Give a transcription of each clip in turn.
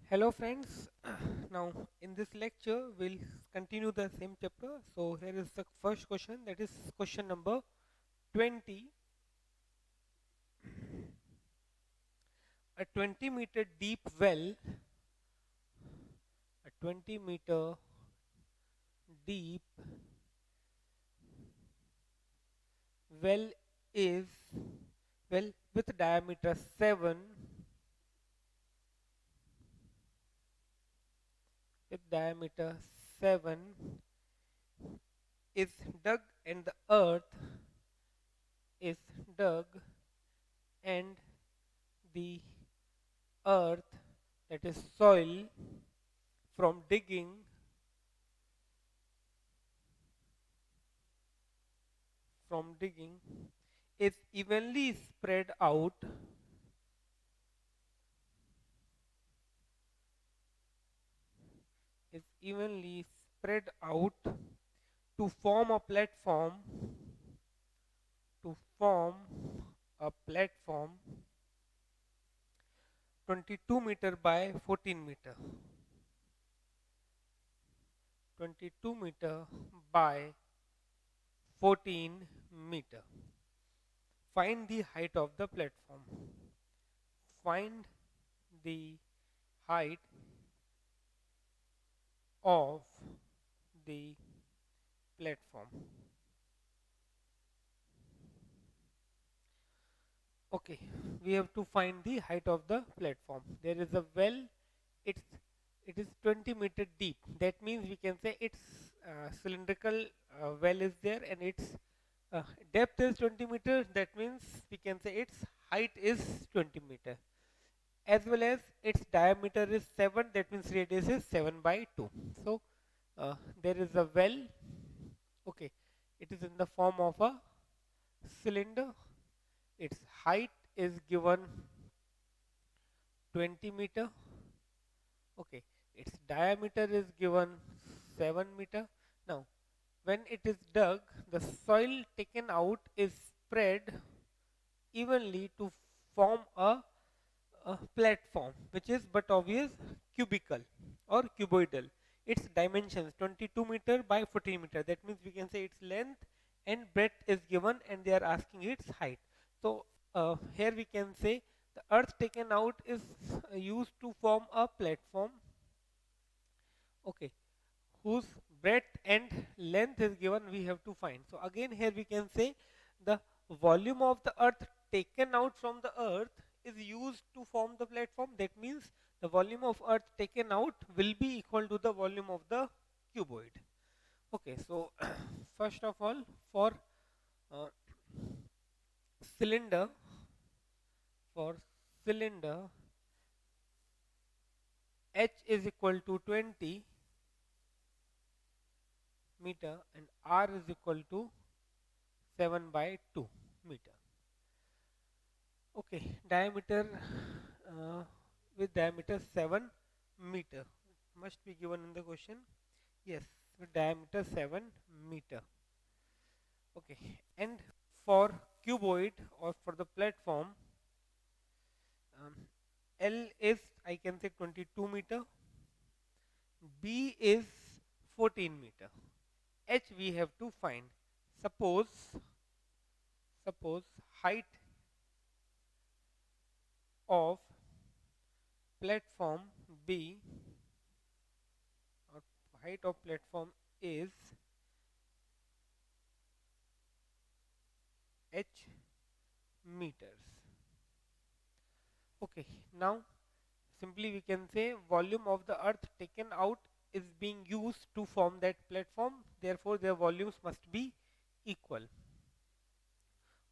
Hello friends, now in this lecture we'll continue the same chapter. So here is the first question, that is question number 20. A 20-meter deep well, a 20-meter deep well is well with diameter 7, with diameter 7 is dug and the earth is dug and the earth, that is soil, from digging is evenly spread out, is evenly spread out to form a platform, to form a platform 22-meter by 14-meter, 22-meter by 14-meter. Find the height of the platform. Find the height of the platform. Okay, we have to find the height of the platform. There is a well, it's it is 20-meter deep. That means we can say its cylindrical well is there and its uh, depth is 20 meters. That means we can say its height is 20 meter, as well as its diameter is 7. That means radius is 7 by 2. So there is a well. Okay, it is in the form of a cylinder. Its height is given 20 meter. Okay, its diameter is given 7 meter. Now, when it is dug, the soil taken out is spread evenly to form a platform, which is but obvious cubical or cuboidal. Its dimensions 22 meter by 14 meter. That means we can say its length and breadth is given, and they are asking its height. So here we can say the earth taken out is used to form a platform. Okay, whose breadth and length is given, we have to find. So again here we can say the volume of the earth taken out from the earth is used to form the platform. That means the volume of earth taken out will be equal to the volume of the cuboid. Okay, so first of all, for uh, cylinder, for cylinder, h is equal to 20 meter and r is equal to 7 by 2 meter. Okay, diameter with diameter 7 meter must be given in the question. Yes, with diameter 7 meter. Okay, and for cuboid or for the platform, um, L is, I can say, 22 meter, B is 14 meter, H we have to find. Suppose, suppose height of platform B, or height of platform is h meters. Okay, now simply we can say volume of the earth taken out is being used to form that platform, therefore their volumes must be equal.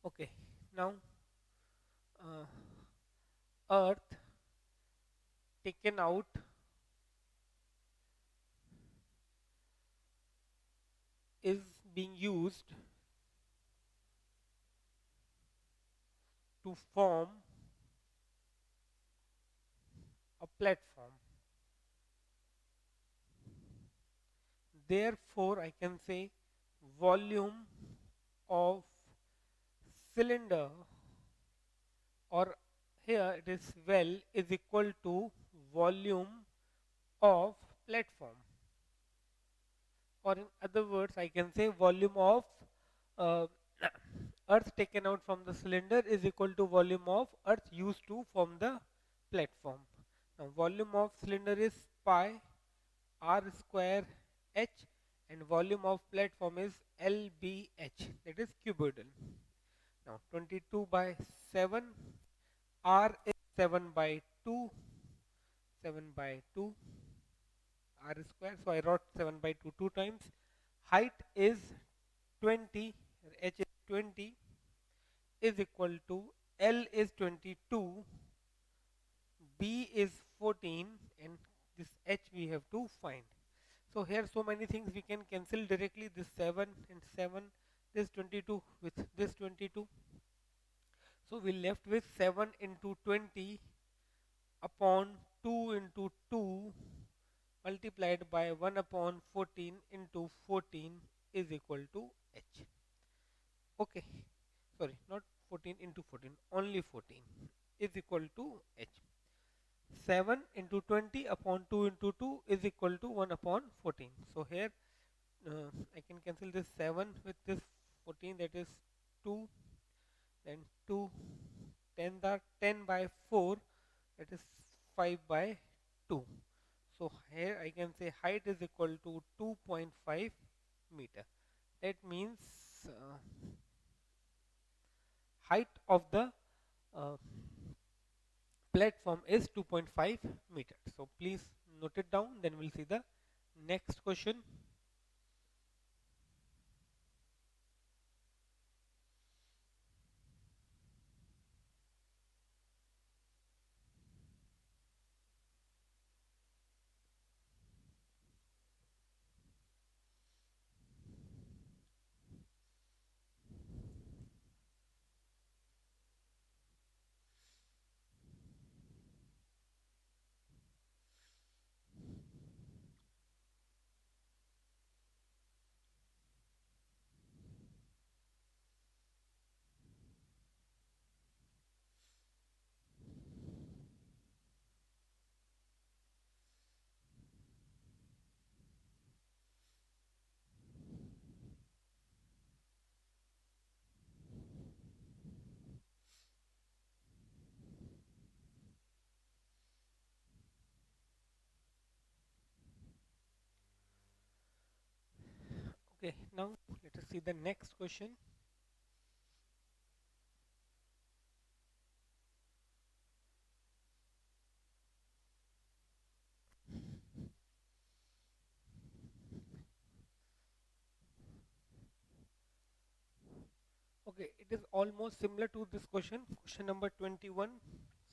Okay, now uh, earth taken out is being used to form a platform. Therefore, I can say volume of cylinder, or here it is well, is equal to volume of platform, or in other words I can say volume of uh, earth taken out from the cylinder is equal to volume of earth used to form the platform. Now volume of cylinder is pi r square h, and volume of platform is lbh, that is cuboidal. Now 22 by 7, r is 7 by 2, 7 by 2 r square, so I wrote 7 by 2 two times. Height is 20, h is 20, is equal to L is 22, B is 14, and this h we have to find. So here so many things we can cancel directly, this 7 and 7, this 22 with this 22. So we left with 7 into 20 upon 2 into 2 multiplied by 1 upon 14 into 14 is equal to h. Okay, sorry, not 14 into 14, only 14 is equal to h. 7 into 20 upon 2 into 2 is equal to 1 upon 14. So here I can cancel this 7 with this 14, that is 2, then 2, 10 by 4, that is 5 by 2. So here I can say height is equal to 2.5 meter. That means uh, height of the uh, platform is 2.5 meters. So please note it down, then we'll see the next question. Okay, now let us see the next question. Okay, it is almost similar to this question number 21.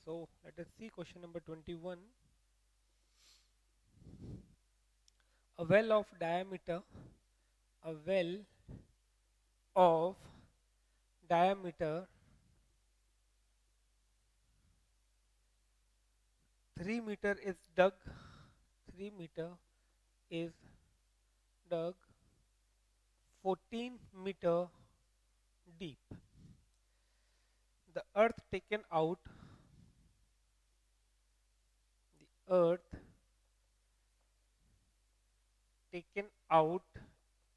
So let us see question number 21. A well of diameter, a well of diameter 3 meter is dug, 3 meter is dug 14 meter deep. The earth taken out, the earth taken out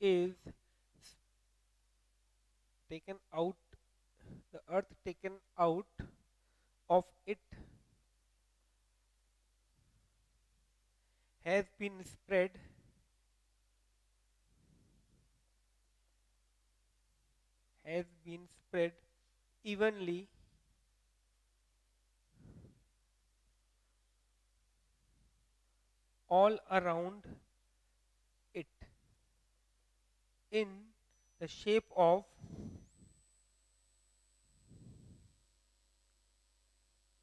is taken out, the earth taken out of it has been spread evenly all around it in the shape of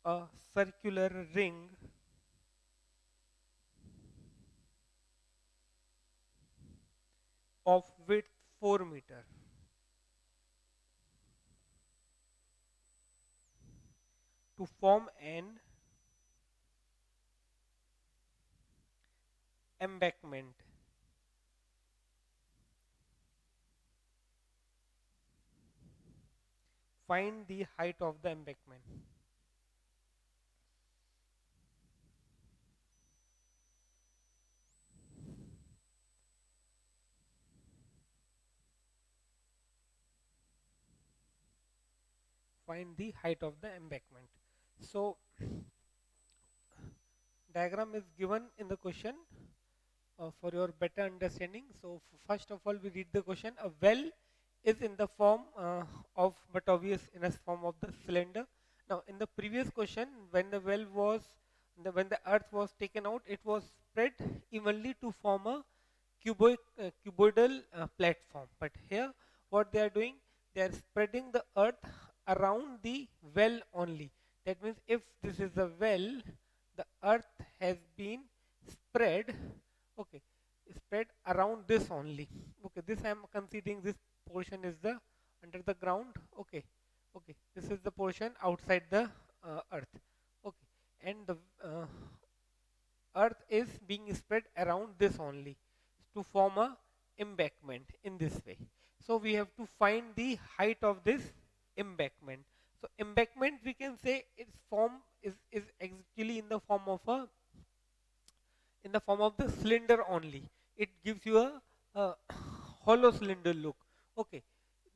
a circular ring of width 4 meter to form an embankment. Find the height of the embankment. find the height of the embankment. So diagram is given in the question for your better understanding. So first of all, we read the question. A well is in the form of, but obvious in a form of the cylinder. Now, in the previous question, when the well was, when the earth was taken out, it was spread evenly to form a cuboidal platform. But here, what they are doing, they are spreading the earth around the well only. That means if this is a well, the earth has been spread, okay, spread around this only. Okay, this I am considering this portion is the under the ground. Okay, okay, this is the portion outside the earth. Okay, and the earth is being spread around this only to form a embankment in this way. So we have to find the height of this embankment. So embankment, we can say its form is actually in the form of the cylinder only. It gives you a hollow cylinder look. Okay,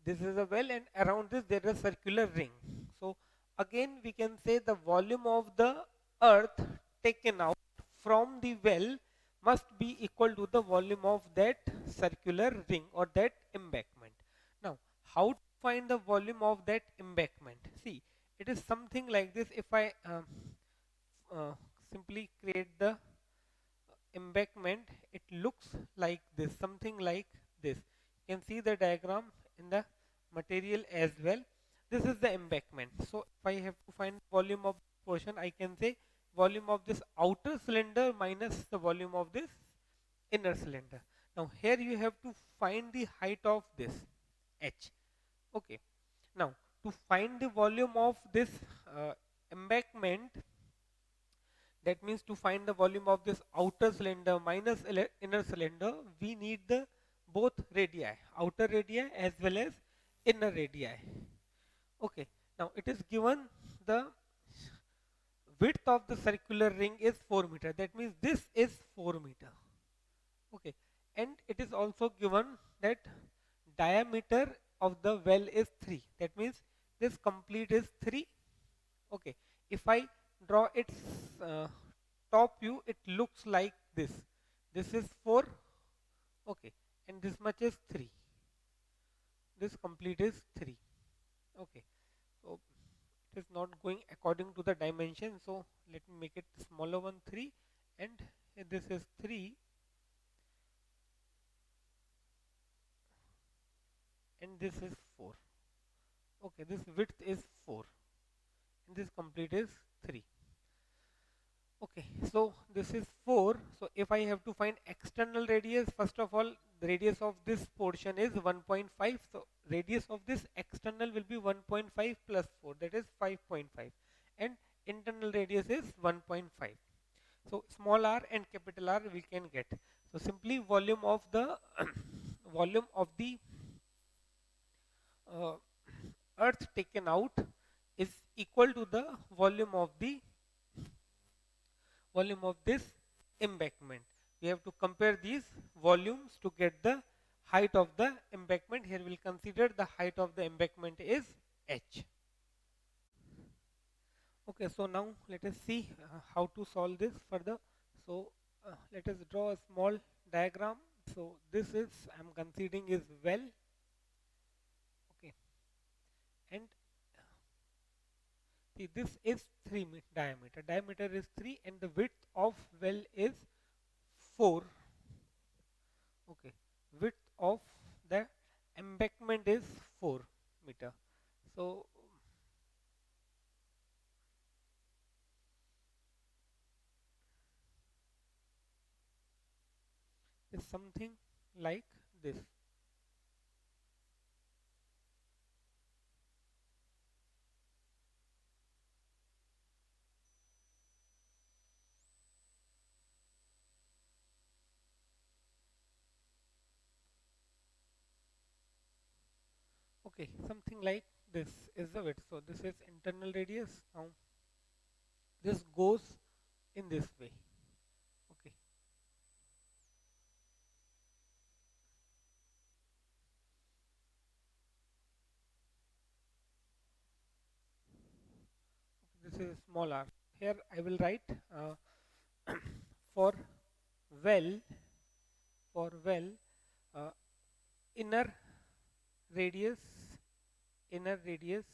this is a well, and around this there is a circular ring. So again, we can say the volume of the earth taken out from the well must be equal to the volume of that circular ring or that embankment. Now, how to find the volume of that embankment? See, it is something like this. If I uh, simply create the embankment, it looks like this, something like this. You can see the diagram in the material as well. This is the embankment. So if I have to find volume of portion, I can say volume of this outer cylinder minus the volume of this inner cylinder. Now here you have to find the height of this h. Okay, now to find the volume of this embankment, that means to find the volume of this outer cylinder minus inner cylinder, we need the both radii, outer radii as well as inner radii. Okay, now it is given the width of the circular ring is 4 meter. That means this is 4 meter. Okay, and it is also given that diameter of the well is 3. That means this complete is 3. Okay, if I draw its top view, it looks like this. This is 4, okay, and this much is 3. This complete is 3. Okay, so it is not going according to the dimension. So let me make it smaller one, 3, and this is 3, and this is 4. Okay, this width is 4, and this complete is 3. Okay, so this is 4. So if I have to find external radius, first of all, the radius of this portion is 1.5. So radius of this external will be 1.5 plus 4, that is 5.5. And internal radius is 1.5. So small r and capital R we can get. So simply volume of the volume of the uh, earth taken out is equal to the volume of this embankment. We have to compare these volumes to get the height of the embankment. Here we'll consider the height of the embankment is h. Okay, so now let us see how to solve this further. So let us draw a small diagram. So this is, I'm considering, is well. Okay, and see, this is 3 diameter. Diameter is 3 and the width of well is 4. Okay, width of the embankment is 4 meter. So it's something like this. Okay, something like this is the width. So this is internal radius. Now this goes in this way. Okay, this is small r. Here I will write for well, for well, uh, inner radius, inner radius,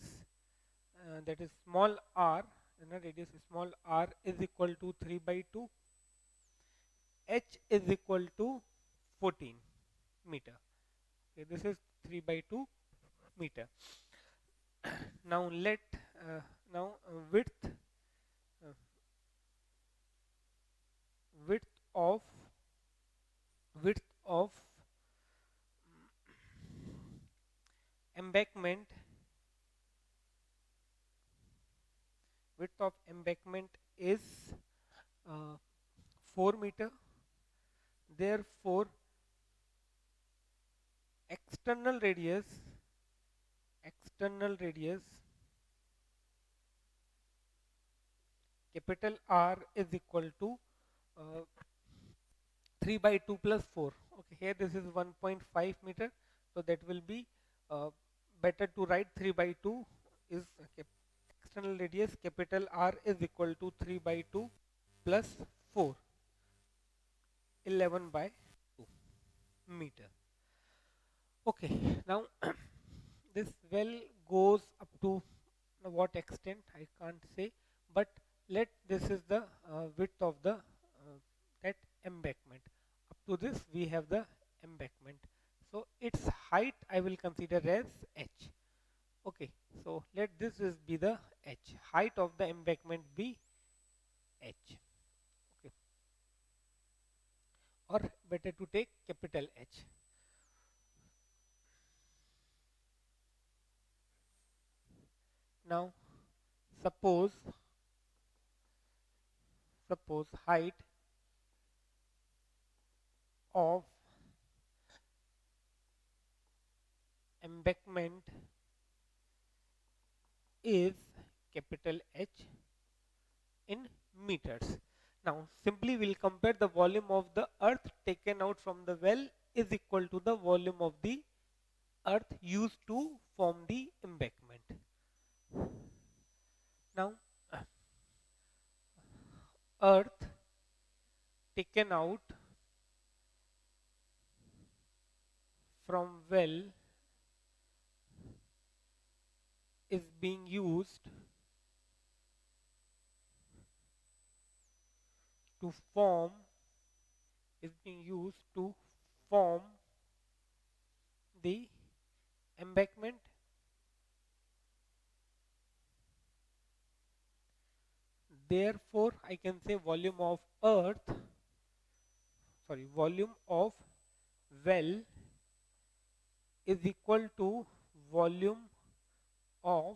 that is small r, inner radius small r is equal to 3 by 2, h is equal to 14 meter. Okay, this is 3 by 2 meter. Now let now uh, width of width of embankment, width of embankment is uh, 4 meter. Therefore external radius, external radius capital R is equal to uh, 3 by 2 plus 4. Okay, here this is 1.5 meter, so that will be uh, better to write 3 by 2 is external radius capital R is equal to 3 by 2 plus 4, 11 by 2 meter. Okay, now this well goes up to what extent I can't say, but let this is the width of the that embankment. Up to this we have the embankment. So its height I will consider as h. Okay, so let this is be the h. Height of the embankment be h. Okay, or better to take capital H. Now suppose height of embankment is capital H in meters. Now simply we'll compare the volume of the earth taken out from the well is equal to the volume of the earth used to form the embankment. Now earth taken out from well is being used to form is being used to form the embankment. Therefore I can say volume of earth, sorry, volume of well is equal to volume of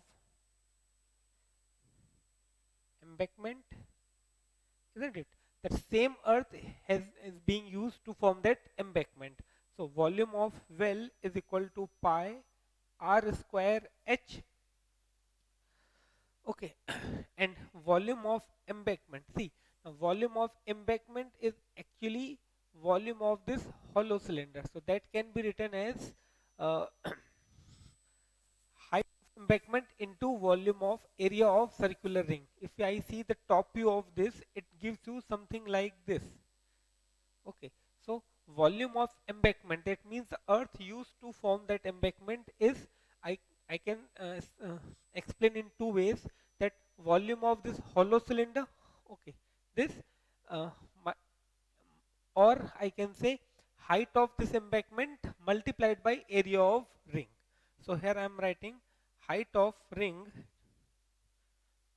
embankment, isn't it? That same earth is being used to form that embankment. So volume of well is equal to pi r square h. Okay, and volume of embankment. See, now volume of embankment is actually volume of this hollow cylinder. So that can be written as uh, height of embankment into volume of area of circular ring. If I see the top view of this, it gives you something like this. Okay, so volume of embankment, that means the earth used to form that embankment is, I I can explain in two ways, that volume of this hollow cylinder, okay, this uh, mi- or I can say height of this embankment multiplied by area of ring. So here I am writing height of ring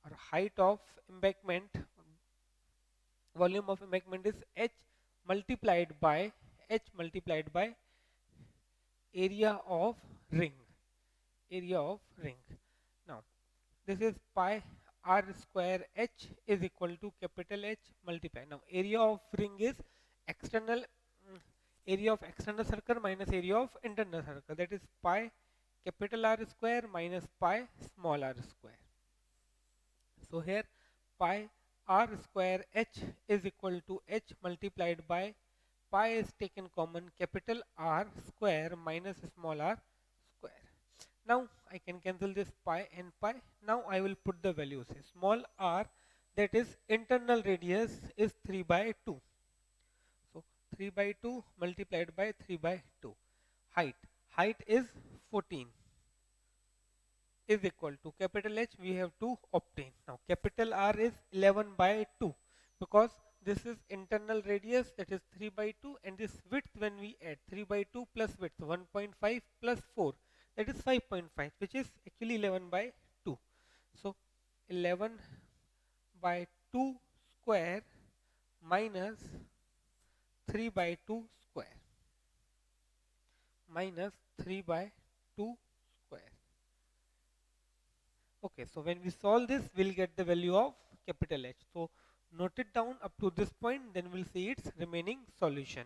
or height of embankment, volume of embankment is h multiplied by area of ring, area of ring. Now this is pi r square h is equal to capital H multiply. Now area of ring is external, area of external circle minus area of internal circle, that is pi capital R square minus pi small r square. So here pi r square h is equal to h multiplied by pi is taken common capital R square minus small r square. Now I can cancel this pi and pi. Now I will put the values. Small r, that is internal radius, is 3 by 2. So 3 by 2 multiplied by 3 by 2. Height is 14 is equal to capital H we have to obtain. Now capital R is 11 by 2 because this is internal radius, that is 3 by 2, and this width, when we add 3 by 2 plus width 1.5 plus 4, that is 5.5, which is actually 11 by 2. So 11 by 2 square minus 3 by 2 square minus 3 by 2 square. Okay, so when we solve this, we'll get the value of capital H. So note it down up to this point, then we'll see its remaining solution.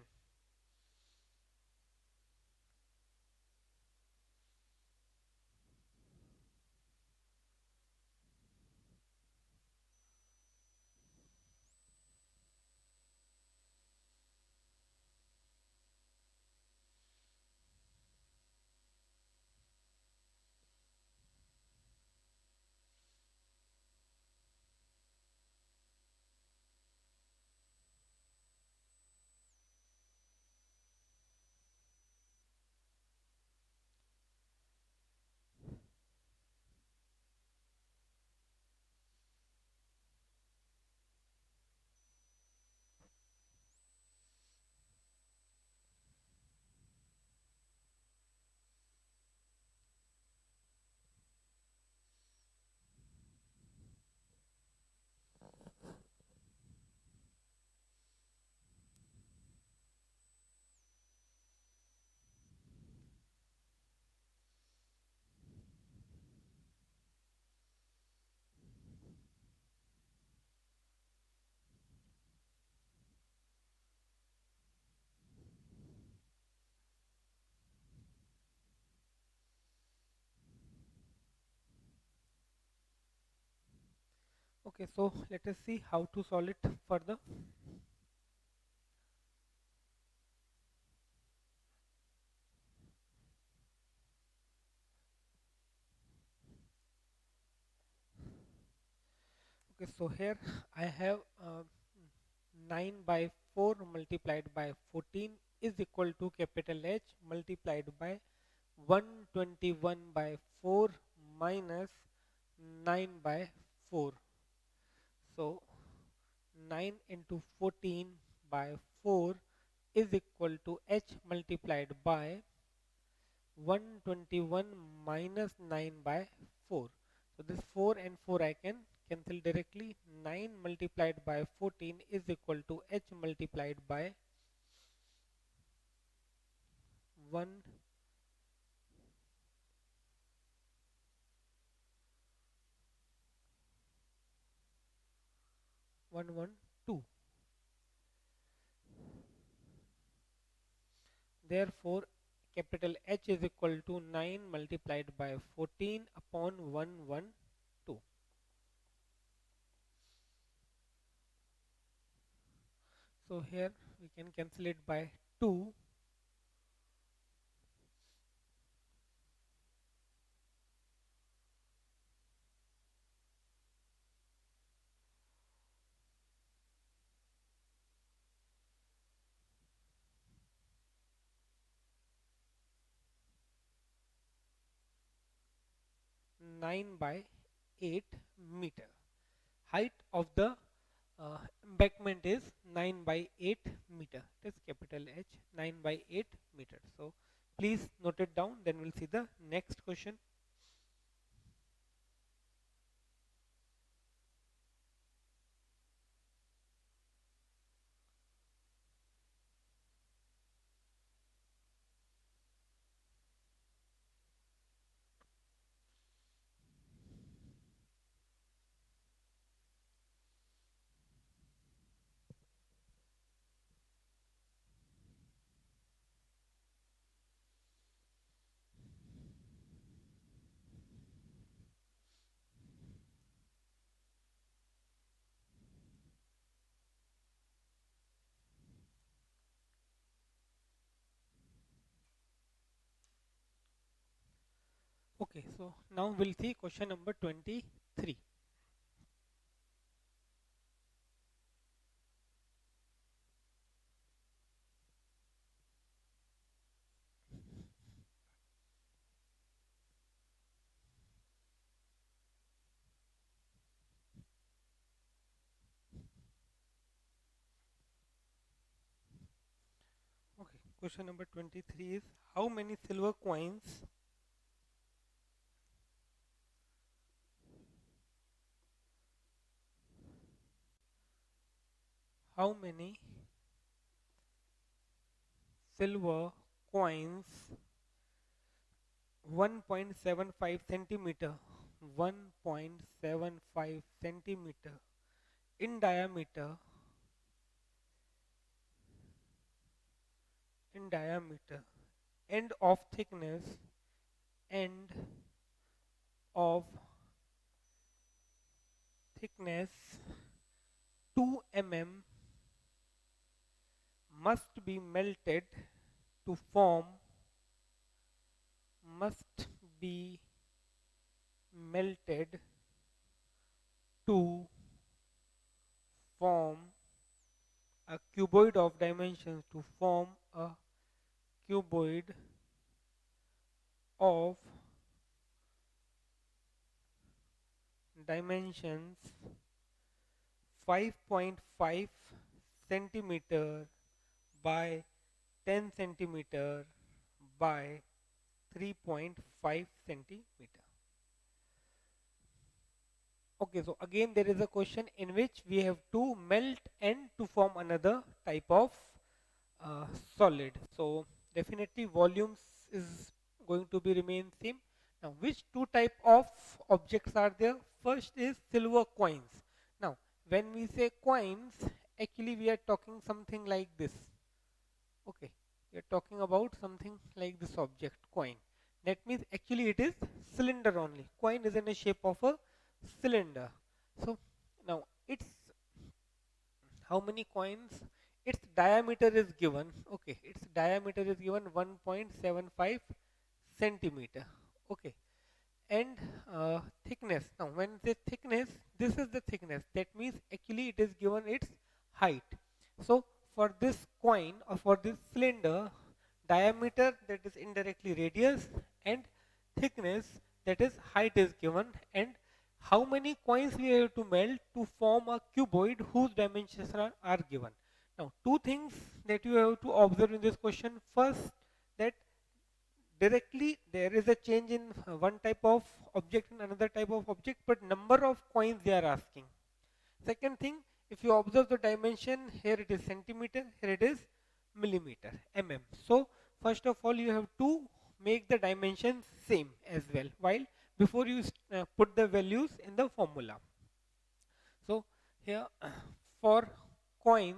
Okay, so let us see how to solve it further. Okay, so here I have 9 by 4 multiplied by 14 is equal to capital H multiplied by 121 by 4 minus 9 by 4. So 9 into 14 by 4 is equal to H multiplied by 121 minus 9 by 4. So this 4 and 4 I can cancel directly. 9 multiplied by 14 is equal to H multiplied by 1 112. Therefore capital H is equal to 9 multiplied by 14 upon 112. So here we can cancel it by 2. 9 by 8 meter. Height of the embankment is 9 by 8 meter. It is capital H, 9 by 8 meter. So please note it down, then we'll see the next question. Okay, so now we'll see question number 23. Okay, question number 23 is how many silver coins, how many silver coins 1.75 centimeter, 1.75 centimeter in diameter, in diameter, end of thickness, end of thickness 2 mm must be melted to form, must be melted to form a cuboid of dimensions, to form a cuboid of dimensions 5.5 centimeter by 10 centimeter by 3.5 centimeter. Okay, so again there is a question in which we have to melt and to form another type of uh, solid. So definitely volumes is going to be remain same. Now which two type of objects are there? First is silver coins. Now when we say coins, actually we are talking something like this. Okay, we are talking about something like this object coin. That means actually it is cylinder only. Coin is in the shape of a cylinder. So now its how many coins, its diameter is given. Okay, its diameter is given 1.75 centimeter. Okay, and thickness, now when the thickness, this is the thickness, that means actually it is given its height. So for this coin or for this cylinder, diameter, that is indirectly radius, and thickness, that is height, is given, and how many coins we have to melt to form a cuboid whose dimensions are given. Now two things that you have to observe in this question. First, that directly there is a change in one type of object and another type of object, but number of coins they are asking. Second thing, if you observe the dimension, here it is centimeter, here it is millimeter, mm. So first of all you have to make the dimensions same as well, while before you put the values in the formula. So here for coin,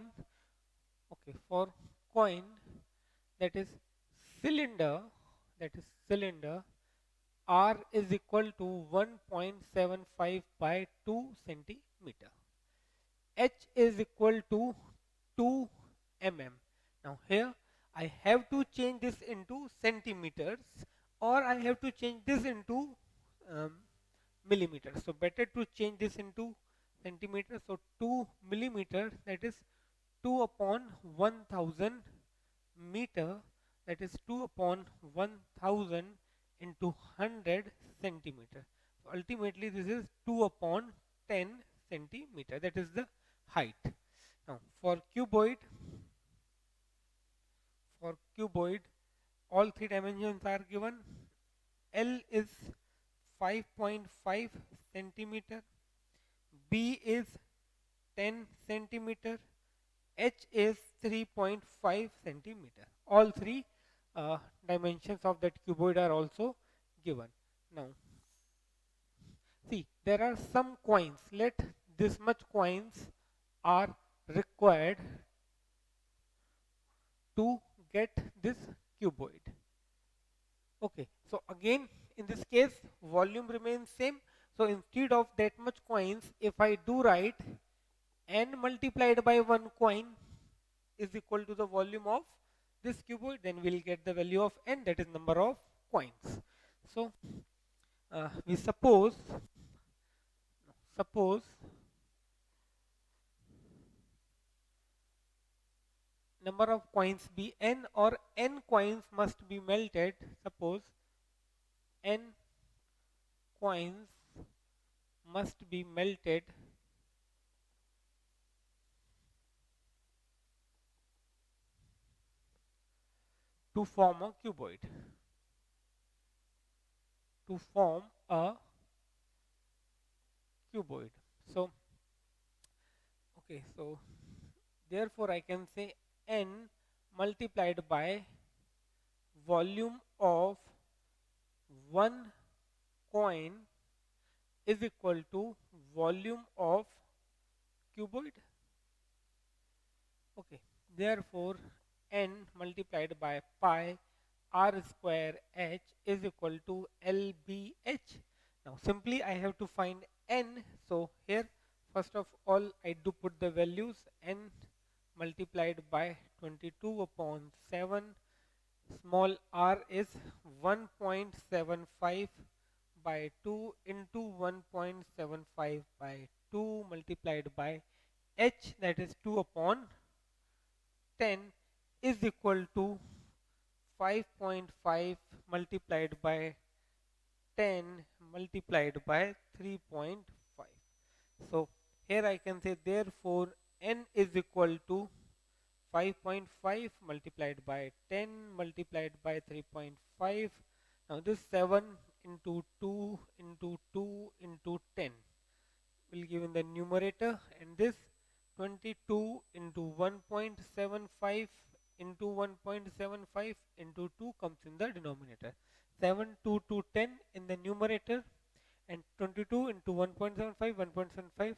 okay, for coin, that is cylinder, that is cylinder, R is equal to 1.75 by 2 centimeter. H is equal to 2 mm. Now here I have to change this into centimeters, or I have to change this into um, millimeters. So better to change this into centimeters. So 2 millimeter, that is 2 upon 1000 meter, that is 2 upon 1000 into 100 centimeter. So ultimately this is 2 upon 10 centimeter, that is the height. Now for cuboid all three dimensions are given. L is 5.5 centimeter, B is 10 centimeter, H is 3.5 centimeter. All three dimensions of that cuboid are also given. Now, see, there are some coins. Let this much coins are required to get this cuboid. Okay, so again, in this case, volume remains same. So instead of that much coins, if I do write n multiplied by one coin is equal to the volume of this cuboid, then we'll get the value of n, that is number of coins. So We suppose number of coins be n, or n coins must be melted. Suppose n coins must be melted to form a cuboid. To form a cuboid. So, okay, so therefore I can say n multiplied by volume of one coin is equal to volume of cuboid. Okay, therefore n multiplied by pi r square h is equal to lbh. Now simply I have to find n. So here first of all I do put the values. N multiplied by 22 upon 7, small r is 1.75 by 2 into 1.75 by 2 multiplied by h, that is 2 upon 10, is equal to 5.5 multiplied by 10 multiplied by 3.5. So here I can say therefore n is equal to 5.5 multiplied by 10 multiplied by 3.5. Now this 7 into 2 into 2 into 10 will give in the numerator, and this 22 into 1.75 into 1.75 into 2 comes in the denominator. 7 2 to 10 in the numerator, and 22 into 1.75 1.75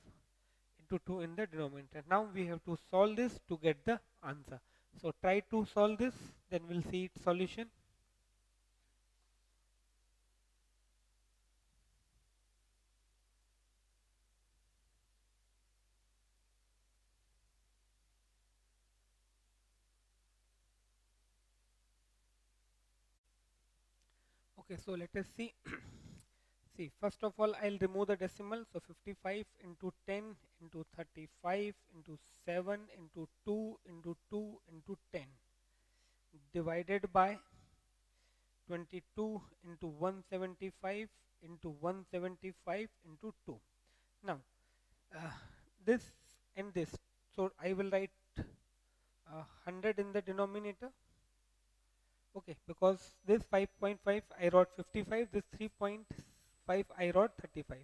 into 2 in the denominator. Now we have to solve this to get the answer. So try to solve this, then we'll see its solution. Okay, so let us see. See, first of all, I'll remove the decimal. So 55 into 10 into 35 into 7 into 2 into 2 into 10 divided by 22 into 175 into 175 into 2. Now, uh, this and this. So I will write 100 in the denominator. Okay, because this 5.5 I wrote 55, this 3.5 I wrote 35.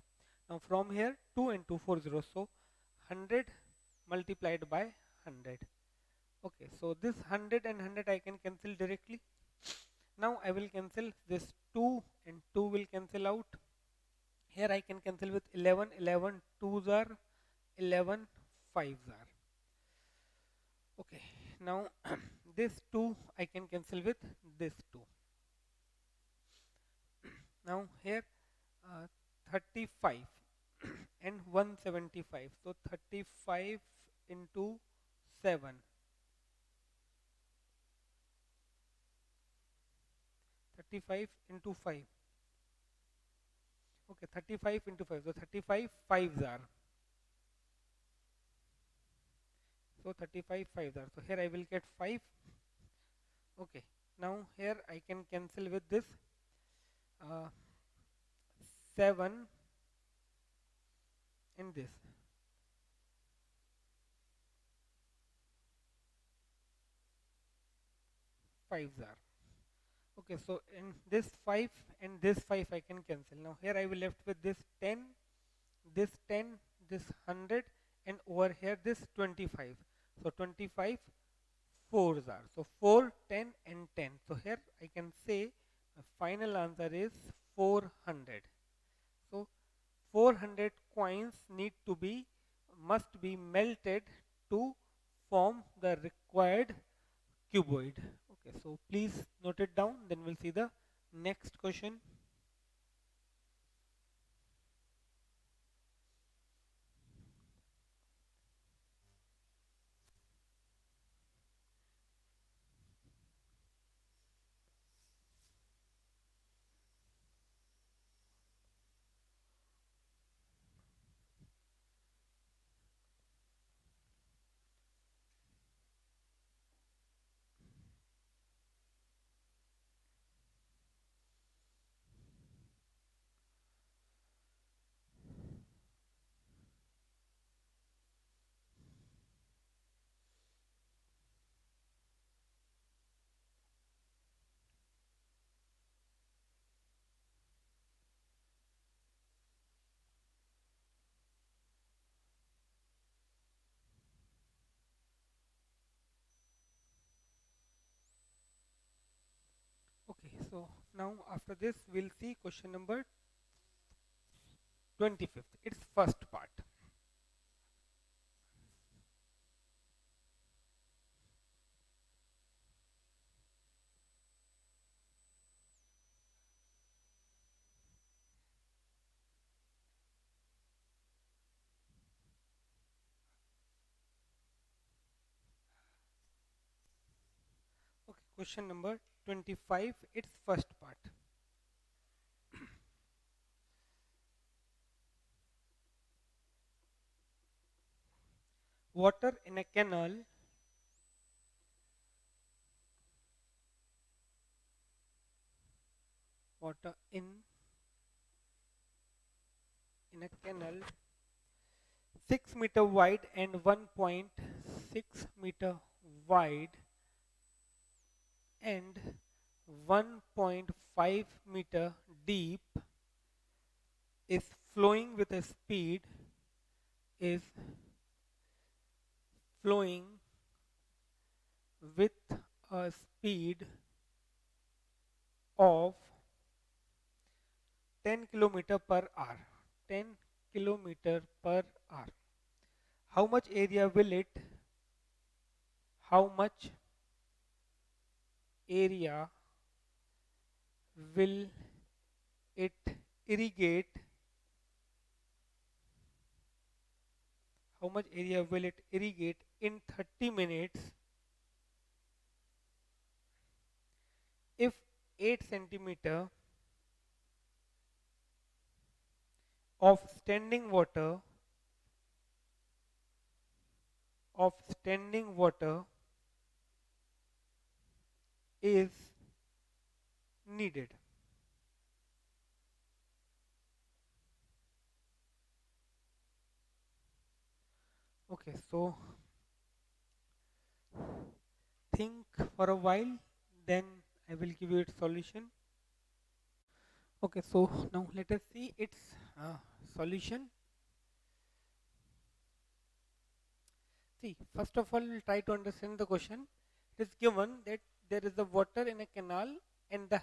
Now from here 2 and 2 4 0, so 100 multiplied by 100. Okay, so this 100 and 100 I can cancel directly. Now I will cancel this 2 and 2 will cancel out. Here I can cancel with 11, 11 2s are 11 5s are. Okay, now this 2 I can cancel with this 2. Now here 35 and 175. So 35 into 7. 35 into 5. Okay, 35 into 5. So 35 5s are. So 35 5s are. So here I will get 5. Okay. Now here I can cancel with this 7 and this. Fives are. Okay, so in this 5 and this 5 I can cancel. Now here I will left with this 10, this 10, this 100, and over here this 25. So 25 fours are. So 4, 10 and 10. So here I can say the final answer is 400. So 400 coins must be melted to form the required cuboid. Okay, so please note it down, then we'll see the next question. So now after this we'll see question number 25th. Its first part. Okay, question number 25, its first part. Water in a canal water in a canal 6 meter wide and 1.6 meter wide and 1.5 meter deep is flowing with a speed is flowing with a speed of 10 kilometer per hour. 10 kilometer per hour. How much area will it? How much area will it irrigate? How much area will it irrigate in 30 minutes if 8 centimeter of standing water is needed? Okay, so think for a while, then I will give you its solution. Okay, so now let us see its solution. See, first of all, we'll try to understand the question. It is given that there is a water in a canal and the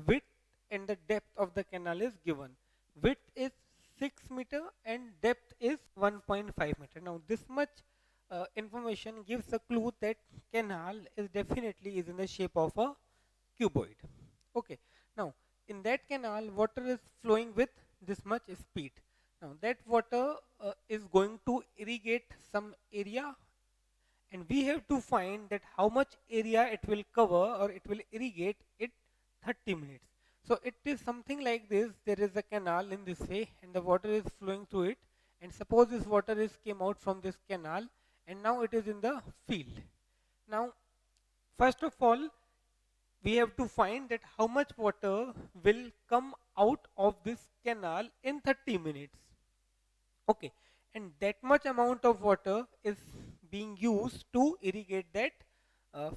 width and the depth of the canal is given. Width is 6 meter and depth is 1.5 meter. Now, this much information gives a clue that canal is definitely is in the shape of a cuboid. Okay. Now, in that canal, water is flowing with this much speed. Now, that water is going to irrigate some area, and we have to find that how much area it will cover or it will irrigate it 30 minutes. So, it is something like this. There is a canal in this way, and the water is flowing through it. And suppose this water is came out from this canal, and now it is in the field. Now, first of all, we have to find that how much water will come out of this canal in 30 minutes. Okay, and that much amount of water is being used to irrigate that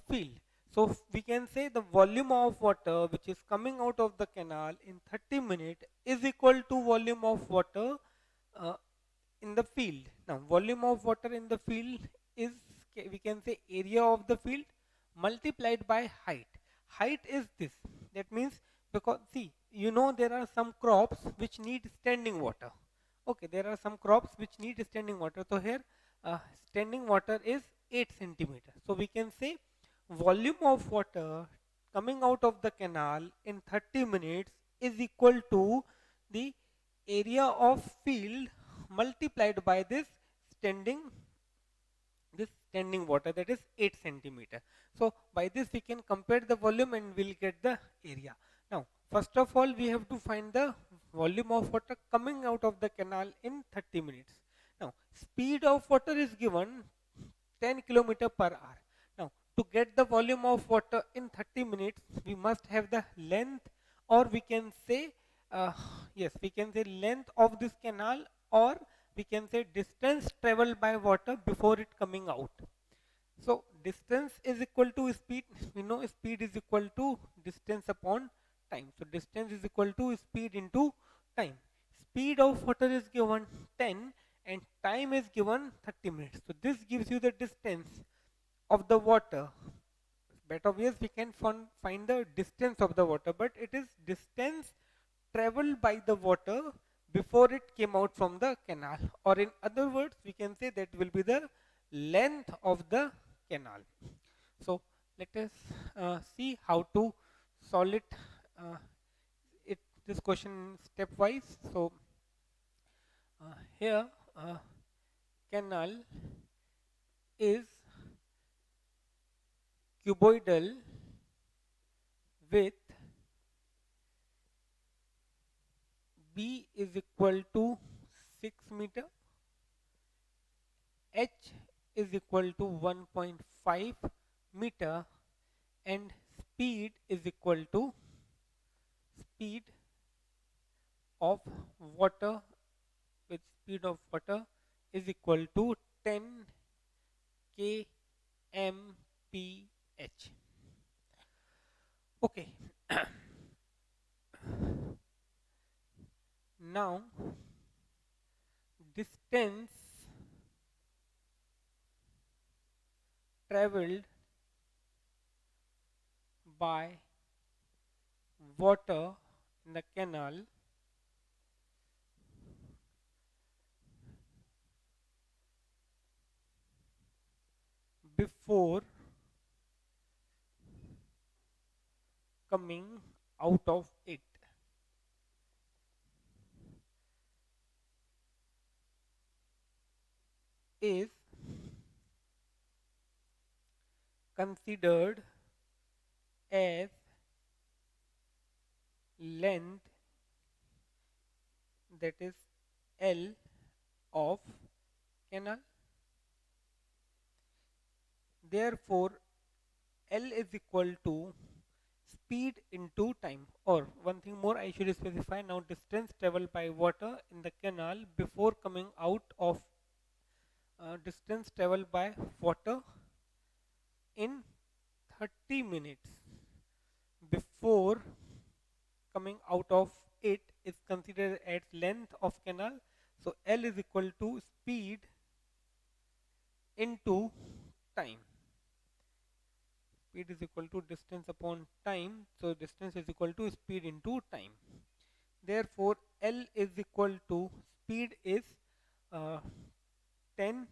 field. So we can say the volume of water which is coming out of the canal in 30 minutes is equal to volume of water uh, in the field. Now, volume of water in the field is, we can say, area of the field multiplied by height. Height is this. That means, because see, you know, there are some crops which need standing water. Okay, there are some crops which need standing water. So here, standing water is 8 centimeter. So we can say volume of water coming out of the canal in 30 minutes is equal to the area of field multiplied by this standing water, that is 8 centimeter. So by this we can compare the volume and we'll get the area. Now, first of all, we have to find the volume of water coming out of the canal in 30 minutes. Now, speed of water is given 10 kilometer per hour. Now, to get the volume of water in 30 minutes, we must have the length, or we can say, yes, we can say length of this canal, or we can say distance traveled by water before it coming out. So distance is equal to speed. We know speed is equal to distance upon time. So distance is equal to speed into time. Speed of water is given 10 and time is given 30 minutes. So this gives you the distance of the water. At obvious we can find the distance of the water, but it is distance traveled by the water before it came out from the canal, or in other words we can say that will be the length of the canal. So let us see how to solve it this question stepwise. So here canal is cuboidal with B is equal to 6 meter, H is equal to 1.5 meter, and speed is equal to speed of water with speed of water is equal to 10 kmph. Okay. Now distance traveled by water in the canal before coming out of it is considered as length, that is L of canal. Therefore L is equal to speed into time. Or one thing more I should specify now, distance traveled by water in the canal before coming out of distance traveled by water in 30 minutes before coming out of it is considered as length of canal. So L is equal to speed into time. Speed is equal to distance upon time. So distance is equal to speed into time. Therefore L is equal to speed is uh, 10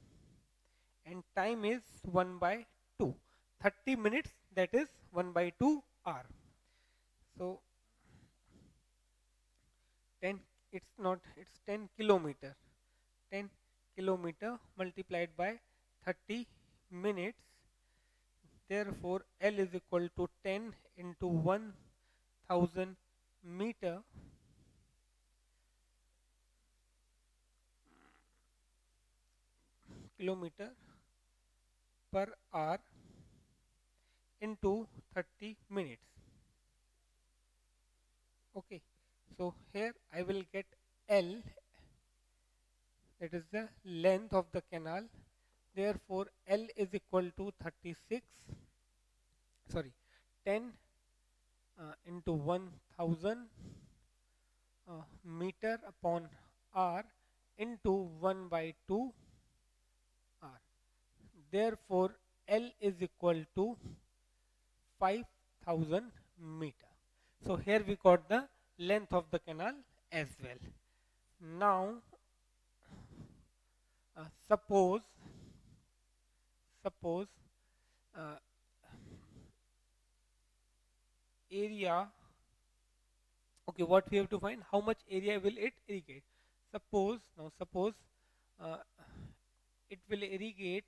and time is 1 by 2. 30 minutes, that is 1 by 2 hour. So 10, it's not, it's 10 kilometer. 10 kilometer multiplied by 30 minutes. Therefore L is equal to 10 into 1000 meter kilometer per hour into 30 minutes. Okay, so here I will get L, that is the length of the canal. Therefore L is equal to 36, sorry, 10 into 1000 meter upon hour into 1 by 2 hour. Therefore L is equal to 5000 meter. So here we got the length of the canal as well. Now suppose uh, area, okay, what we have to find, how much area will it irrigate. Suppose uh, it will irrigate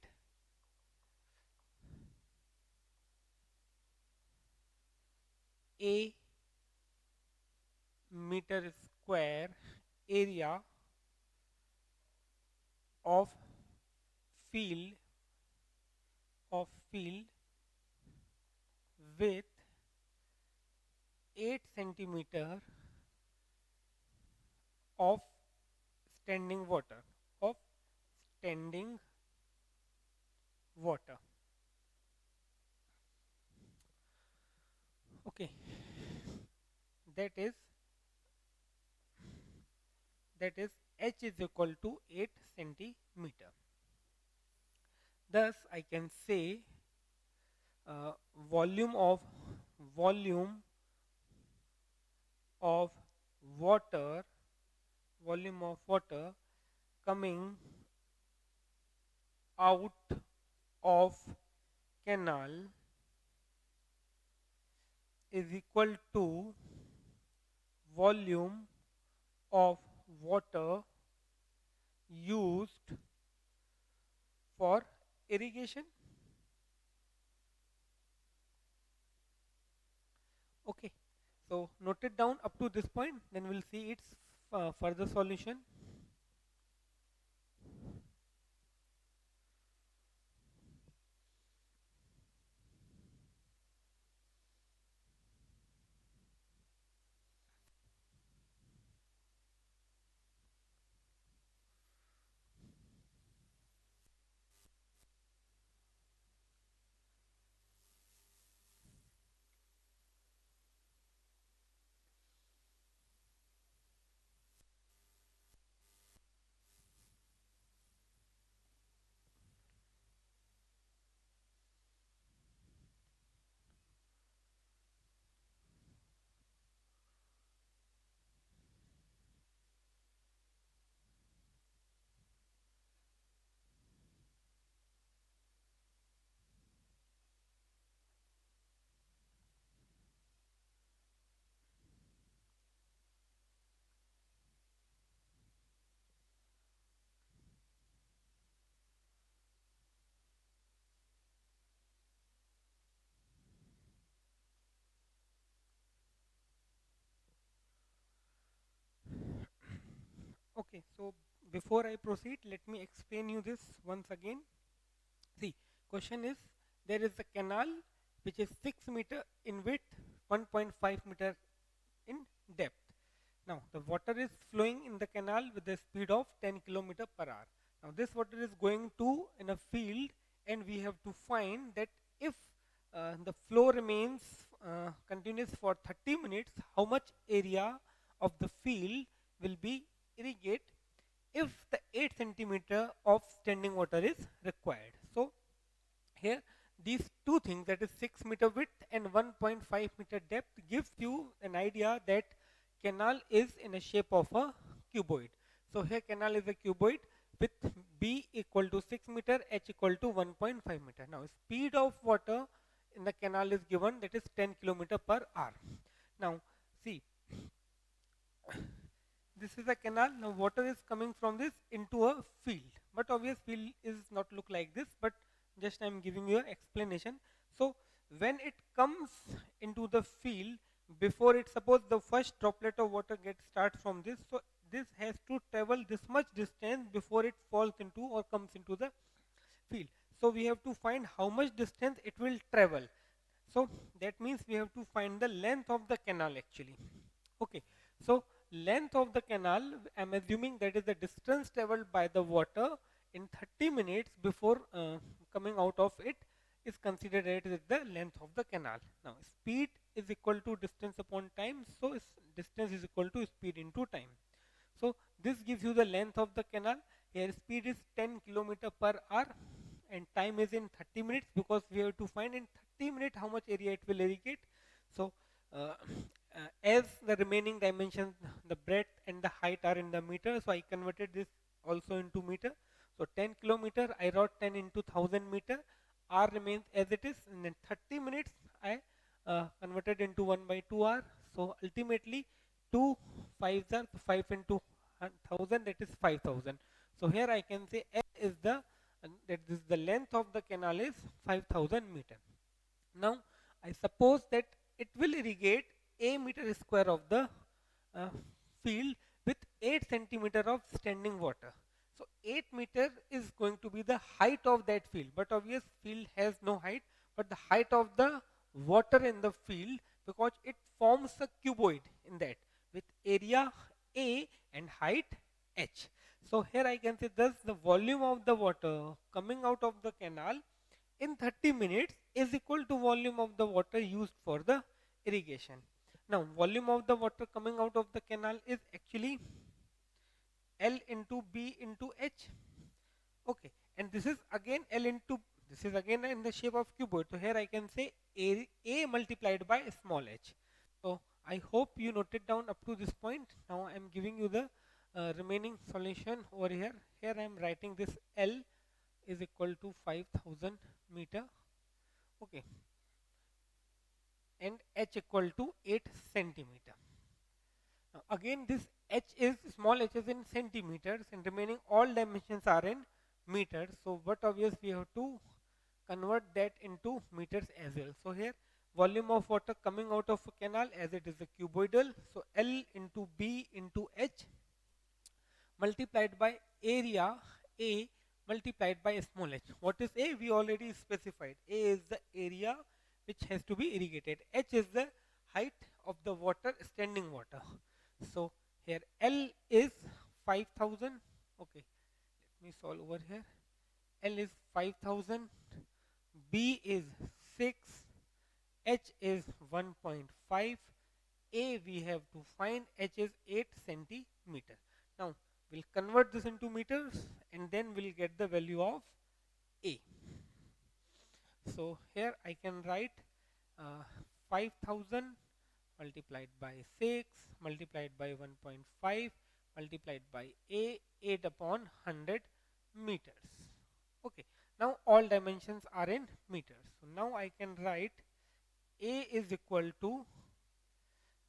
a meter square area of field field with 8 centimeter of standing water of standing water. Okay, that is H is equal to 8 centimeter. Thus I can say uh, volume of volume of water volume of water coming out of canal is equal to volume of water used for irrigation. Okay, so note it down up to this point, then we'll see its further solution. Okay, so before I proceed, let me explain you this once again. See, question is, there is a canal which is 6 meter in width, 1.5 meter in depth. Now, the water is flowing in the canal with a speed of 10 kilometer per hour. Now, this water is going to in a field, and we have to find that if the flow remains continuous for 30 minutes, how much area of the field will be irrigated if the 8 centimeter of standing water is required. So, here these two things, that is 6 meter width and 1.5 meter depth, gives you an idea that canal is in a shape of a cuboid. So here canal is a cuboid with B equal to 6 meter, H equal to 1.5 meter. Now speed of water in the canal is given, that is 10 kilometer per hour. Now see, this is a canal. Now water is coming from this into a field, but obvious field is not look like this, but just I am giving you an explanation. So when it comes into the field, before it, suppose the first droplet of water gets start from this, so this has to travel this much distance before it falls into or comes into the field. So we have to find how much distance it will travel. So that means we have to find the length of the canal actually. Okay, so length of the canal, I'm assuming that is the distance traveled by the water in 30 minutes before coming out of it, is considered as the length of the canal. Now speed is equal to distance upon time, so distance is equal to speed into time. So this gives you the length of the canal. Here speed is 10 kilometer per hour and time is in 30 minutes, because we have to find in 30 minutes how much area it will irrigate. So as the remaining dimensions, the breadth and the height are in the meter, so I converted this also into meter. So 10 kilometer, I wrote 10 into 1000 meter. R remains as it is, and then 30 minutes I converted into 1 by 2 R. So ultimately 2 5s are 5 into 1000, that is 5000. So here I can say L is the that is the length of the canal is 5000 meter. Now I suppose that it will irrigate a meter square of the uh, field with 8 centimeter of standing water. So 8 meter is going to be the height of that field, but obvious field has no height, but the height of the water in the field, because it forms a cuboid in that with area A and height H. So here I can say thus the volume of the water coming out of the canal in 30 minutes is equal to volume of the water used for the irrigation. Now volume of the water coming out of the canal is actually L into B into H. Okay, and this is again L into, this is again in the shape of cuboid. So here I can say a multiplied by small h. So I hope you noted down up to this point. Now I am giving you the remaining solution over here. Here I am writing this L is equal to 5000 meter. Okay, and h equal to 8 centimeter. Now again this h is small h is in centimeters and remaining all dimensions are in meters. So what obvious we have to convert that into meters as well. So here volume of water coming out of a canal as it is a cuboidal. So L into B into H multiplied by area A multiplied by small h. What is A? We already specified. A is the area which has to be irrigated. H is the height of the water, standing water. So here L is 5000. Okay, let me solve over here. L is 5000, B is 6, H is 1.5, A we have to find, H is 8 centimeter. Now we'll convert this into meters and then we'll get the value of A. So here I can write 5000 multiplied by 6 multiplied by 1.5 multiplied by A 8 upon 100 meters. Okay, now all dimensions are in meters. So now I can write A is equal to,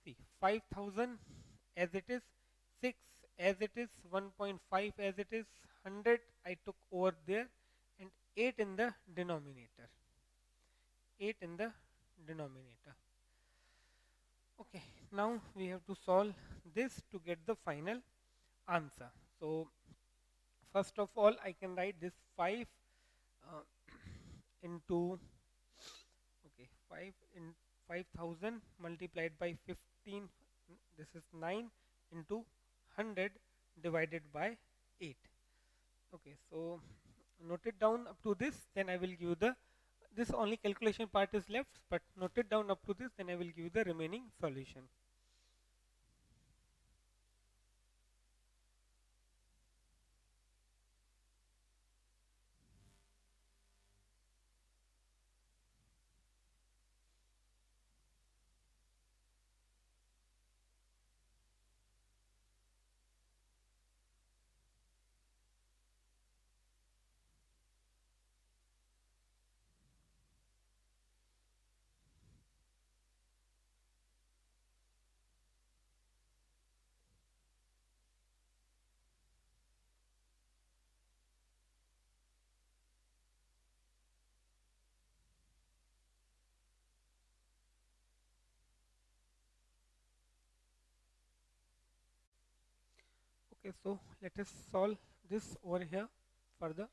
see, 5000 as it is, 6 as it is, 1.5 as it is, 100 I took over there, and 8 in the denominator. 8 in the denominator. Okay, now we have to solve this to get the final answer. So first of all I can write this 5 uh, into, okay, 5 in 5000 multiplied by 15, this is 9 into 100 divided by 8. Okay, so note it down up to this, then I will give you the, this only calculation part is left, but note it down up to this, then I will give you the remaining solution. Okay, so let us solve this over here further.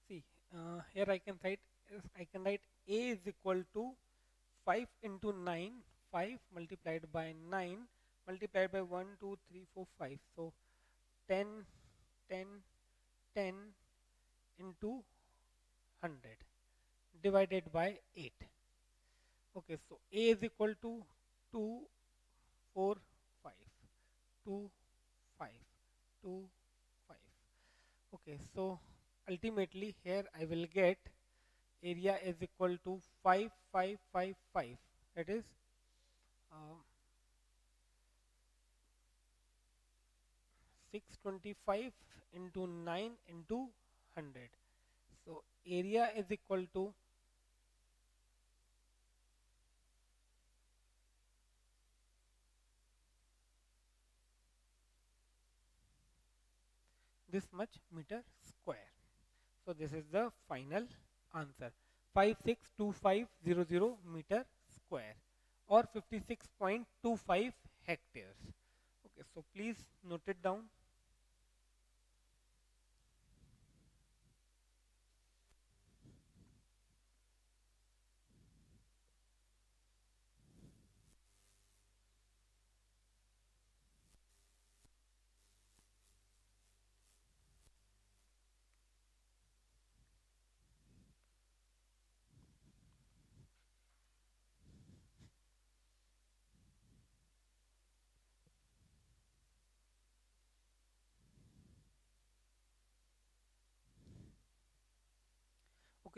See, here I can write, A is equal to 5 into 9, 5 multiplied by 9 multiplied by 1, 2, 3, 4, 5. So 10, 10, 10 into 100 divided by 8. Okay, so A is equal to 2, 4, 5, 2, 5, 2, 5. Okay, so ultimately here I will get area is equal to 5555, that is uh, 625 into 9 into 100. So area is equal to this much meter square. So this is the final answer, 562500 meter square or 56.25 hectares. Okay, so please note it down.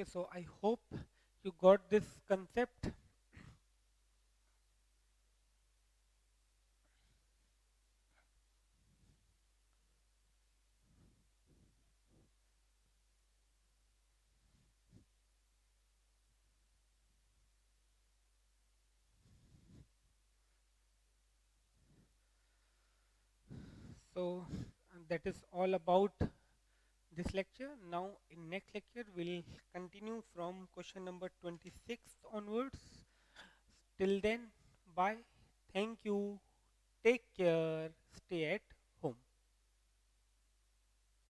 Okay, so I hope you got this concept. So that is all about this lecture. Now in next lecture we'll continue from question number 26 onwards. Till then, bye. Thank you. Take care. Stay at